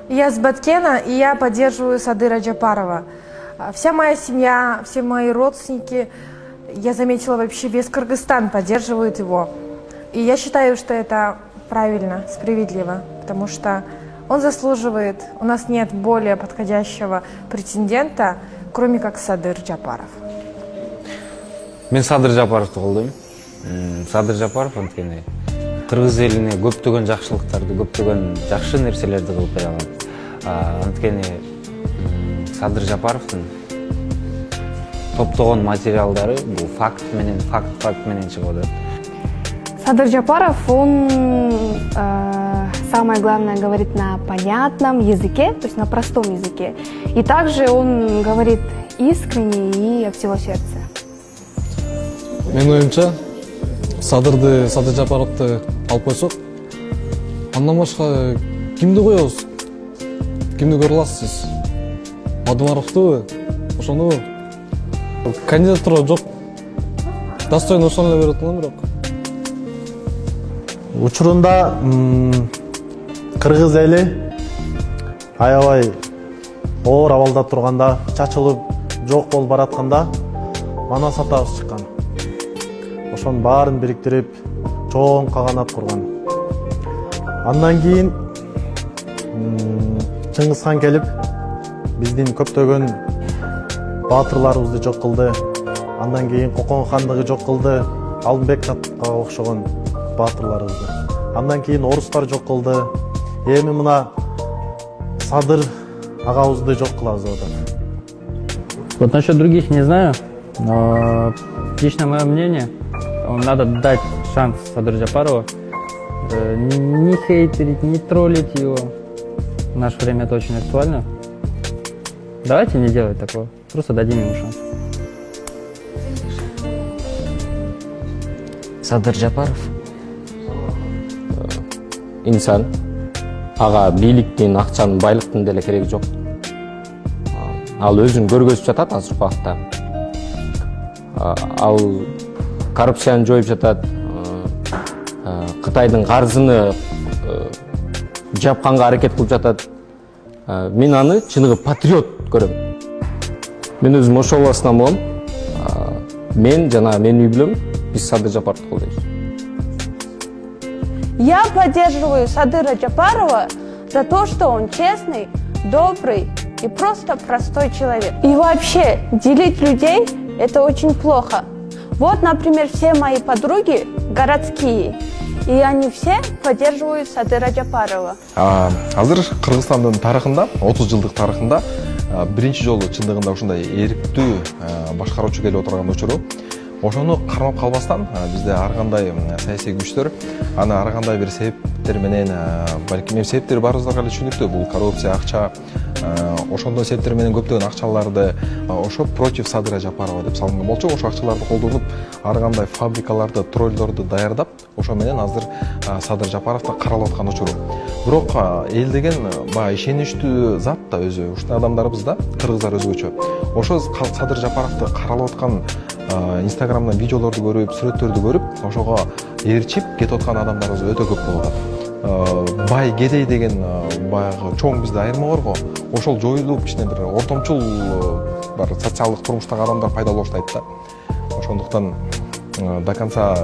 Я с Баткена, и я поддерживаю Садыра Джапарова. Вся моя семья, все мои родственники, я заметила, вообще весь Кыргызстан поддерживает его. И я считаю, что это правильно, справедливо, потому что он заслуживает. У нас нет более подходящего претендента, кроме как Садыр Джапаров. Мен Садыр Жапаровты колдойм. Садыр Жапаров анткени кыргыз элине көптөгөн жакшылыктарды, көптөгөн жакшы нерселерди кылып бере алат. Анткени Садыр Жапаровдун топтогон материалдары бул факт менен чыгып атат. Садыр Джапаров, он самое главное говорит на понятном языке, то есть на простом языке. И также он говорит искренне и от всего сердца. Менин оюмча, Садыр Жапаровду алып койсок, андан башка кимди коебуз? Кимди көрө аласыз? Мадумаровдубу? Ошонубу? Кандидатура жок. Достойно ошону эле берет элем, бирок. Учурунда кыргыз эли аябай оор абалда турганда, чачылып жок болуп баратканда Манас атабыз чыккан. Ошонун баарын бириктирип, чоң каганат курган. Андан кийин Чыңгызхан келип, биздин көптөгөн баатырларыбызды жок кылды. Андан кийин Кокон хандыгы жок кылды, Алымбек Татка окшогон баатырларыбызды. Андан кийин орустар жок кылды. Эми мына Садыр агабызды жок кылабыз деп атат. Вот насчет других не знаю, но лично мое мнение, надо дать шанс Садыру Джапарову, не хейтерить, не троллить его. В наше время это очень актуально. Давайте не делать такого, просто дадим ему шанс. Садыр Жапаров инсан, ага бийликтин, акчанын, байлыктын деле кереги жок. Ал өзүн көргөзүп жатат азыркы убакта. Ал коррупцияны жоюп жатат, Кытайдын карзыны жапканга аракет кылып жатат. Мен аны чыныгы патриот көрөм. Мен өзүм ошол басынан болом. Мен жана менин үй бүлөм биз Садыр Жапаровду колдойбуз. Я поддерживаю Садыра Джапарова за то, что он честный, добрый и просто простой человек. И вообще, делить людей – это очень плохо. Вот, например, все мои подруги городские, и они все поддерживают Садыра Джапарова. Азыр Кыргызстандын тарыхында, 30 жылдык тарыхында биринчи жолу чындыгында ушундай эрктүү башкаруучу келип отурган учуру. Ошону кармап калбастан бизде ар кандай саясий күчтөр, аны ар кандай бир себептер менен, балким себептери баарыбыздарга эле түшүнүктүү. Бул коррупция, акча, ошондой себептер менен көптөгөн акчаларды ошо против Садыра Жапарова деп салынган болчу. Ошо акчаларды колдонуп, ар кандай фабрикаларды, тролльдорду даярдап, ошо менен азыр Садыр Жапаровду каралып аткан учуру. Бирок эл деген баягы ишеничтүү зат да өзү. Ушундай адамдарыбыз да, кыргыздар өзгөчө. Ошо Садыр Жапаровду каралып аткан Инстаграмдан видеолорду көрүп, сүрөттөрдү көрүп, ошого ээрчип кетип аткан адамдарыбыз өтө көп болуп атат. Бай кедей деген баягы чоң бизде айырма барго, ошол жоюлуп кичине бир ортомчул бар социалдык турмуштагы адамдар пайда болуп баштайт да. Ошондуктан до конца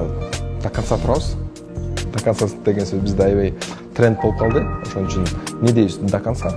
турабыз. До конца деген сөз бизде аябай тренд болуп калды. Ошон үчүн не дейбиз до конца.